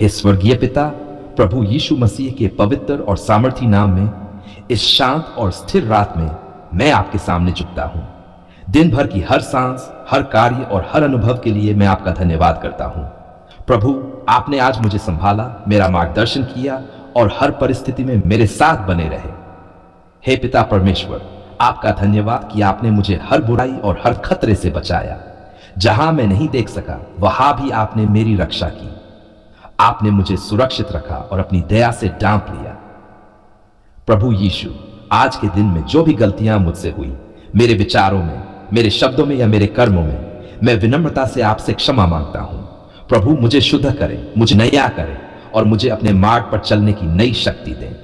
हे स्वर्गीय पिता, प्रभु यीशु मसीह के पवित्र और सामर्थी नाम में इस शांत और स्थिर रात में मैं आपके सामने झुकता हूं। दिन भर की हर सांस, हर कार्य और हर अनुभव के लिए मैं आपका धन्यवाद करता हूं। प्रभु, आपने आज मुझे संभाला, मेरा मार्गदर्शन किया और हर परिस्थिति में मेरे साथ बने रहे। हे पिता परमेश्वर, आपका धन्यवाद कि आपने मुझे हर बुराई और हर खतरे से बचाया। जहां मैं नहीं देख सका वहां भी आपने मेरी रक्षा की। आपने मुझे सुरक्षित रखा और अपनी दया से ढांप लिया। प्रभु यीशु, आज के दिन में जो भी गलतियां मुझसे हुई, मेरे विचारों में, मेरे शब्दों में या मेरे कर्मों में, मैं विनम्रता से आपसे क्षमा मांगता हूं। प्रभु, मुझे शुद्ध करें, मुझे नया करें और मुझे अपने मार्ग पर चलने की नई शक्ति दें।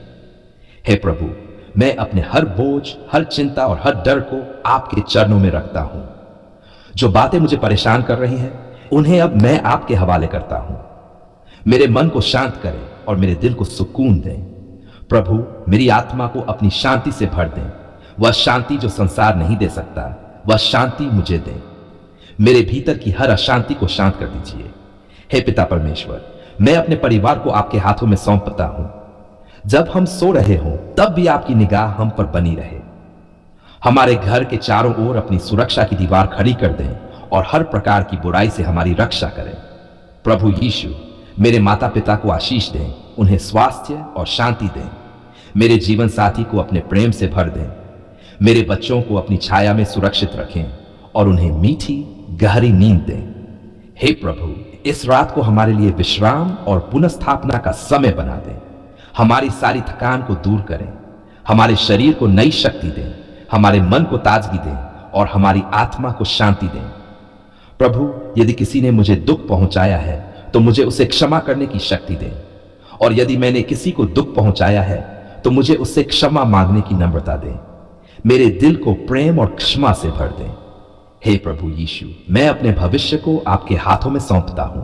हे प्रभु, मैं अपने हर बोझ, हर चिंता और हर डर को आपके चरणों में रखता हूं। जो बातें मुझे परेशान कर रही हैं, उन्हें अब मैं आपके हवाले करता हूं। मेरे मन को शांत करें और मेरे दिल को सुकून दें। प्रभु, मेरी आत्मा को अपनी शांति से भर दें। वह शांति जो संसार नहीं दे सकता, वह शांति मुझे दें। मेरे भीतर की हर अशांति को शांत कर दीजिए। हे पिता परमेश्वर, मैं अपने परिवार को आपके हाथों में सौंपता हूं। जब हम सो रहे हों, तब भी आपकी निगाह हम पर बनी रहे। हमारे घर के चारों ओर अपनी सुरक्षा की दीवार खड़ी कर दें और हर प्रकार की बुराई से हमारी रक्षा करें। प्रभु यीशु, मेरे माता पिता को आशीष दें, उन्हें स्वास्थ्य और शांति दें। मेरे जीवन साथी को अपने प्रेम से भर दें। मेरे बच्चों को अपनी छाया में सुरक्षित रखें और उन्हें मीठी गहरी नींद दें। हे प्रभु, इस रात को हमारे लिए विश्राम और पुनर्स्थापना का समय बना दें। हमारी सारी थकान को दूर करें, हमारे शरीर को नई शक्ति दें, हमारे मन को ताजगी दें और हमारी आत्मा को शांति दें। प्रभु, यदि किसी ने मुझे दुख पहुंचाया है तो मुझे उसे क्षमा करने की शक्ति दें, और यदि मैंने किसी को दुख पहुंचाया है तो मुझे उससे क्षमा मांगने की नम्रता दें। मेरे दिल को प्रेम और क्षमा से भर दें। हे प्रभु यीशु, मैं अपने भविष्य को आपके हाथों में सौंपता हूं।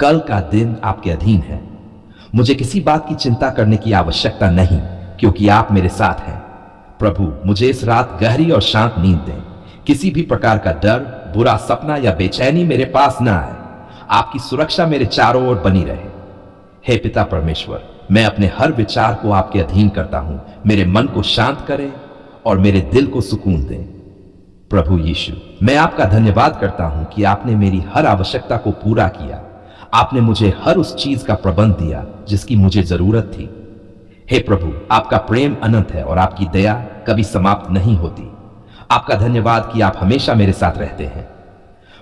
कल का दिन आपके अधीन है। मुझे किसी बात की चिंता करने की आवश्यकता नहीं, क्योंकि आप मेरे साथ हैं। प्रभु, मुझे इस रात गहरी और शांत नींद दें। किसी भी प्रकार का डर, बुरा सपना या बेचैनी मेरे पास ना आए। आपकी सुरक्षा मेरे चारों ओर बनी रहे। हे पिता परमेश्वर, मैं अपने हर विचार को आपके अधीन करता हूं। मेरे मन को शांत करें और मेरे दिल को सुकून दें। प्रभु यीशु, मैं आपका धन्यवाद करता हूं कि आपने मेरी हर आवश्यकता को पूरा किया। आपने मुझे हर उस चीज का प्रबंध दिया जिसकी मुझे जरूरत थी। हे प्रभु, आपका प्रेम अनंत है और आपकी दया कभी समाप्त नहीं होती। आपका धन्यवाद कि आप हमेशा मेरे साथ रहते हैं।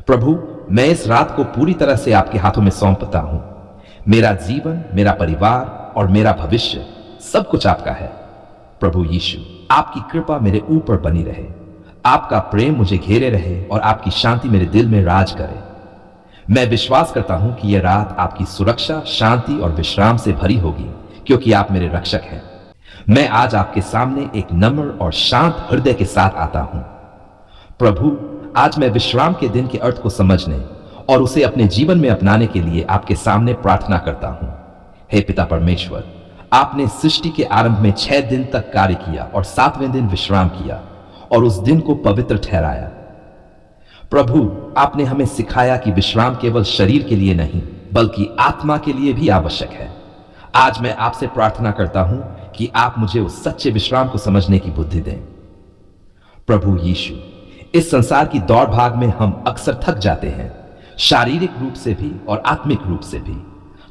प्रभु, मैं इस रात को पूरी तरह से आपके हाथों में सौंपता हूं। मेरा जीवन, मेरा परिवार और मेरा भविष्य सब कुछ आपका है। प्रभु यीशु, आपकी कृपा मेरे ऊपर बनी रहे। आपका प्रेम मुझे घेरे रहे और आपकी शांति मेरे दिल में राज करे। मैं विश्वास करता हूं कि यह रात आपकी सुरक्षा, शांति और विश्राम से भरी होगी, क्योंकि आप मेरे रक्षक हैं। मैं आज आपके सामने एक नम्र और शांत हृदय के साथ आता हूं। प्रभु, आज मैं विश्राम के दिन के अर्थ को समझने और उसे अपने जीवन में अपनाने के लिए आपके सामने प्रार्थना करता हूं। हे पिता परमेश्वर, आपने सृष्टि के आरंभ में 6 दिन तक कार्य किया और 7वें दिन विश्राम किया और उस दिन को पवित्र ठहराया। प्रभु, आपने हमें सिखाया कि विश्राम केवल शरीर के लिए नहीं, बल्कि आत्मा के लिए भी आवश्यक है। आज मैं आपसे प्रार्थना करता हूं कि आप मुझे उस सच्चे विश्राम को समझने की बुद्धि दें। प्रभु यीशु, इस संसार की दौड़ भाग में हम अक्सर थक जाते हैं, शारीरिक रूप से भी और आत्मिक रूप से भी।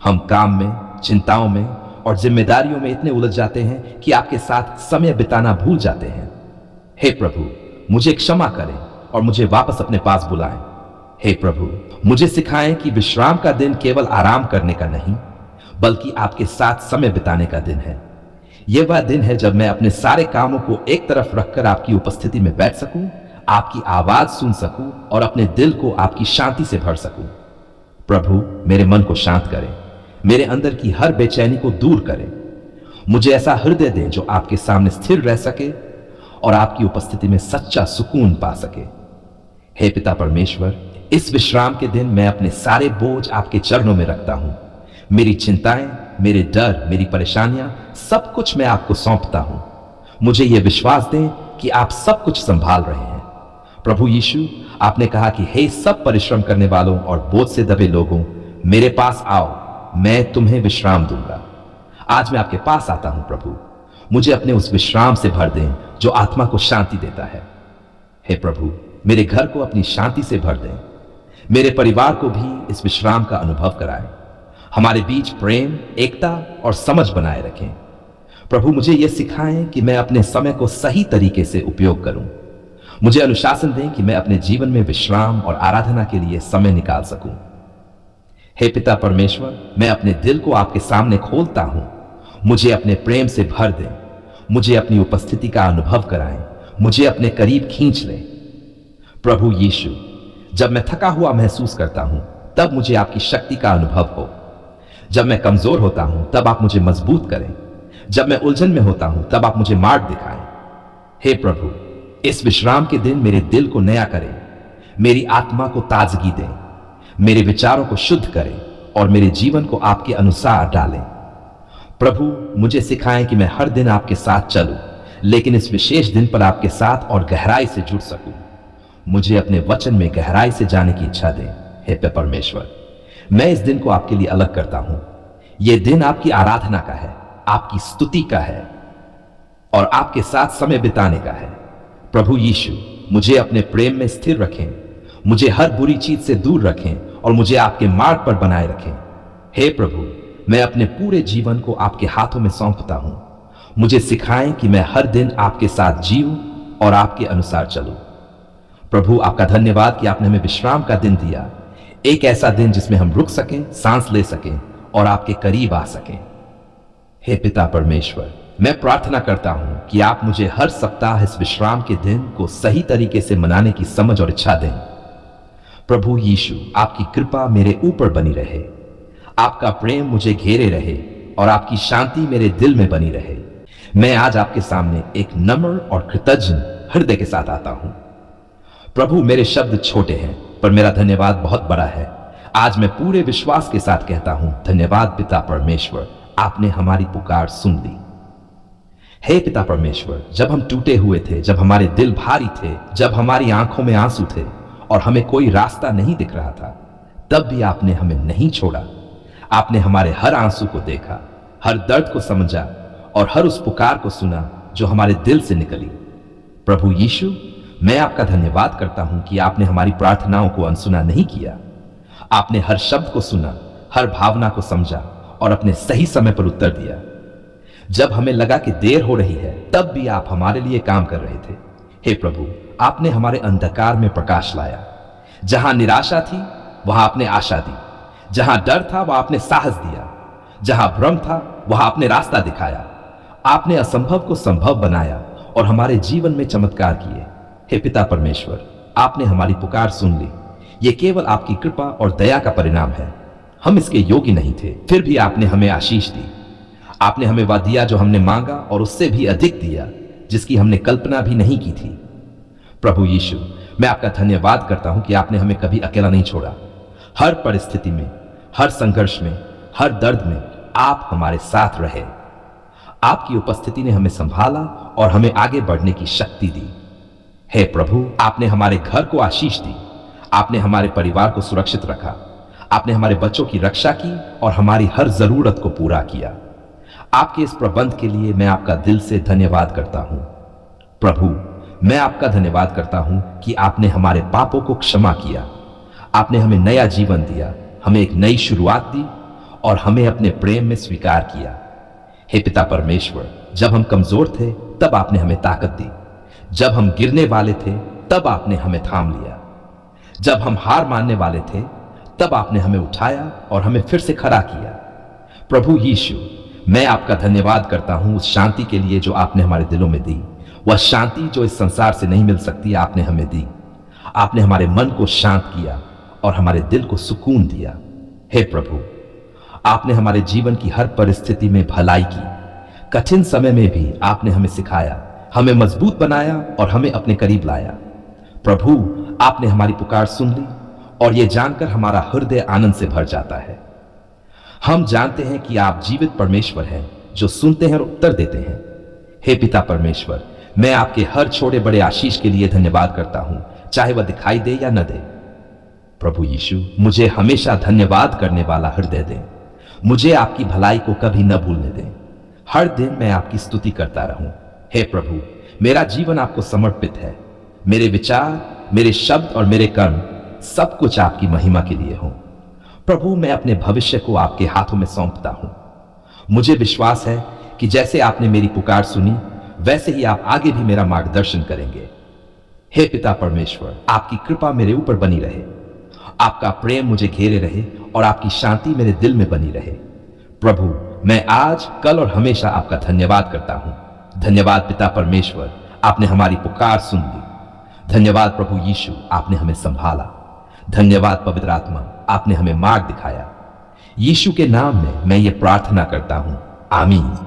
हम काम में, चिंताओं में और जिम्मेदारियों में इतने उलझ जाते हैं कि आपके साथ समय बिताना भूल जाते हैं। हे प्रभु, मुझे क्षमा करें और मुझे वापस अपने पास बुलाएं। हे प्रभु, मुझे सिखाएं कि विश्राम का दिन केवल आराम करने का नहीं, बल्कि आपके साथ समय बिताने का दिन है। यह वह दिन है जब मैं अपने सारे कामों को एक तरफ रखकर आपकी उपस्थिति में बैठ सकूं, आपकी आवाज सुन सकूं और अपने दिल को आपकी शांति से भर सकूं। प्रभु, मेरे मन को शांत करें, मेरे अंदर की हर बेचैनी को दूर करें। मुझे ऐसा हृदय दें जो आपके सामने स्थिर रह सके और आपकी उपस्थिति में सच्चा सुकून पा सके। हे पिता परमेश्वर, इस विश्राम के दिन मैं अपने सारे बोझ आपके चरणों में रखता हूं। मेरी चिंताएं, मेरे डर, मेरी परेशानियां, सब कुछ मैं आपको सौंपता हूं। मुझे यह विश्वास दें कि आप सब कुछ संभाल रहे हैं। प्रभु यीशु, आपने कहा कि हे सब परिश्रम करने वालों और बोझ से दबे लोगों, मेरे पास आओ, मैं तुम्हें विश्राम दूंगा। आज मैं आपके पास आता हूं प्रभु, मुझे अपने उस विश्राम से भर दें जो आत्मा को शांति देता है। हे प्रभु, मेरे घर को अपनी शांति से भर दें, मेरे परिवार को भी इस विश्राम का अनुभव कराएं, हमारे बीच प्रेम, एकता और समझ बनाए रखें। प्रभु, मुझे यह सिखाएं कि मैं अपने समय को सही तरीके से उपयोग करूं। मुझे अनुशासन दें कि मैं अपने जीवन में विश्राम और आराधना के लिए समय निकाल सकूं। हे पिता परमेश्वर, मैं अपने दिल को आपके सामने खोलता हूं। मुझे अपने प्रेम से भर दें, मुझे अपनी उपस्थिति का अनुभव कराएं, मुझे अपने करीब खींच लें। प्रभु यीशु, जब मैं थका हुआ महसूस करता हूं तब मुझे आपकी शक्ति का अनुभव हो। जब मैं कमजोर होता हूं तब आप मुझे मजबूत करें। जब मैं उलझन में होता हूं तब आप मुझे मार्ग दिखाएं। हे प्रभु, इस विश्राम के दिन मेरे दिल को नया करें, मेरी आत्मा को ताजगी दें, मेरे विचारों को शुद्ध करें और मेरे जीवन को आपके अनुसार डालें। प्रभु, मुझे सिखाएं कि मैं हर दिन आपके साथ चलूं, लेकिन इस विशेष दिन पर आपके साथ और गहराई से जुड़ सकूं। मुझे अपने वचन में गहराई से जाने की इच्छा दें। हे परमेश्वर, मैं इस दिन को आपके लिए अलग करता हूं। यह दिन आपकी आराधना का है, आपकी स्तुति का है और आपके साथ समय बिताने का है। प्रभु यीशु, मुझे अपने प्रेम में स्थिर रखें, मुझे हर बुरी चीज से दूर रखें और मुझे आपके मार्ग पर बनाए रखें। हे प्रभु, मैं अपने पूरे जीवन को आपके हाथों में सौंपता हूं। मुझे सिखाएं कि मैं हर दिन आपके साथ जीऊं और आपके अनुसार चलूं। प्रभु, आपका धन्यवाद कि आपने हमें विश्राम का दिन दिया, एक ऐसा दिन जिसमें हम रुक सकें, सांस ले सकें और आपके करीब आ सकें। हे पिता परमेश्वर, मैं प्रार्थना करता हूं कि आप मुझे हर सप्ताह इस विश्राम के दिन को सही तरीके से मनाने की समझ और इच्छा दें। प्रभु यीशु, आपकी कृपा मेरे ऊपर बनी रहे, आपका प्रेम मुझे घेरे रहे और आपकी शांति मेरे दिल में बनी रहे। मैं आज आपके सामने एक नम्र और कृतज्ञ हृदय के साथ आता हूं। प्रभु, मेरे शब्द छोटे हैं पर मेरा धन्यवाद बहुत बड़ा है। आज मैं पूरे विश्वास के साथ कहता हूं, धन्यवाद पिता परमेश्वर, आपने हमारी पुकार सुन ली। हे पिता परमेश्वर, जब हम टूटे हुए थे, जब हमारे दिल भारी थे, जब हमारी आंखों में आंसू थे और हमें कोई रास्ता नहीं दिख रहा था, तब भी आपने हमें नहीं छोड़ा। आपने हमारे हर आंसू को देखा, हर दर्द को समझा और हर उस पुकार को सुना जो हमारे दिल से निकली। प्रभु यीशु, मैं आपका धन्यवाद करता हूं कि आपने हमारी प्रार्थनाओं को अनसुना नहीं किया। आपने हर शब्द को सुना, हर भावना को समझा और अपने सही समय पर उत्तर दिया। जब हमें लगा कि देर हो रही है, तब भी आप हमारे लिए काम कर रहे थे। हे प्रभु, आपने हमारे अंधकार में प्रकाश लाया। जहां निराशा थी वहां आपने आशा दी, जहां डर था वहां आपने साहस दिया, जहां भ्रम था वहां आपने रास्ता दिखाया। आपने असंभव को संभव बनाया और हमारे जीवन में चमत्कार किए। हे पिता परमेश्वर, आपने हमारी पुकार सुन ली। यह केवल आपकी कृपा और दया का परिणाम है। हम इसके योग्य नहीं थे, फिर भी आपने हमें आशीष दी। आपने हमें वह दिया जो हमने मांगा और उससे भी अधिक दिया, जिसकी हमने कल्पना भी नहीं की थी। प्रभु यीशु, मैं आपका धन्यवाद करता हूं कि आपने हमें कभी अकेला नहीं छोड़ा। हर परिस्थिति में, हर संघर्ष में, हर दर्द में आप हमारे साथ रहे। आपकी उपस्थिति ने हमें संभाला और हमें आगे बढ़ने की शक्ति दी। हे प्रभु, आपने हमारे घर को आशीष दी, आपने हमारे परिवार को सुरक्षित रखा, आपने हमारे बच्चों की रक्षा की और हमारी हर जरूरत को पूरा किया। आपके इस प्रबंध के लिए मैं आपका दिल से धन्यवाद करता हूं। प्रभु, मैं आपका धन्यवाद करता हूं कि आपने हमारे पापों को क्षमा किया, आपने हमें नया जीवन दिया, हमें एक नई शुरुआत दी और हमें अपने प्रेम में स्वीकार किया। हे पिता परमेश्वर, जब हम कमजोर थे तब आपने हमें ताकत दी, जब हम गिरने वाले थे तब आपने हमें थाम लिया, जब हम हार मानने वाले थे तब आपने हमें उठाया और हमें फिर से खड़ा किया। प्रभु यीशु, मैं आपका धन्यवाद करता हूं उस शांति के लिए जो आपने हमारे दिलों में दी। वह शांति जो इस संसार से नहीं मिल सकती, आपने हमें दी। आपने हमारे मन को शांत किया और हमारे दिल को सुकून दिया। हे प्रभु, आपने हमारे जीवन की हर परिस्थिति में भलाई की। कठिन समय में भी आपने हमें सिखाया, हमें मजबूत बनाया और हमें अपने करीब लाया। प्रभु, आपने हमारी पुकार सुन ली और यह जानकर हमारा हृदय आनंद से भर जाता है। हम जानते हैं कि आप जीवित परमेश्वर हैं जो सुनते हैं और उत्तर देते हैं। हे पिता परमेश्वर, मैं आपके हर छोटे बड़े आशीष के लिए धन्यवाद करता हूं, चाहे वह दिखाई दे या न दे। प्रभु यीशु, मुझे हमेशा धन्यवाद करने वाला हृदय दें। मुझे आपकी भलाई को कभी न भूलने दें। हर दिन मैं आपकी स्तुति करता रहूं। हे प्रभु, मेरा जीवन आपको समर्पित है। मेरे विचार, मेरे शब्द और मेरे कर्म सब कुछ आपकी महिमा के लिए हो। प्रभु, मैं अपने भविष्य को आपके हाथों में सौंपता हूं। मुझे विश्वास है कि जैसे आपने मेरी पुकार सुनी, वैसे ही आप आगे भी मेरा मार्गदर्शन करेंगे। हे पिता परमेश्वर, आपकी कृपा मेरे ऊपर बनी रहे, आपका प्रेम मुझे घेरे रहे और आपकी शांति मेरे दिल में बनी रहे। प्रभु, मैं आज, कल और हमेशा आपका धन्यवाद करता हूं। धन्यवाद पिता परमेश्वर, आपने हमारी पुकार सुन ली। धन्यवाद प्रभु यीशु, आपने हमें संभाला। धन्यवाद पवित्र आत्मा, आपने हमें मार्ग दिखाया। यीशु के नाम में मैं ये प्रार्थना करता हूं, आमीन।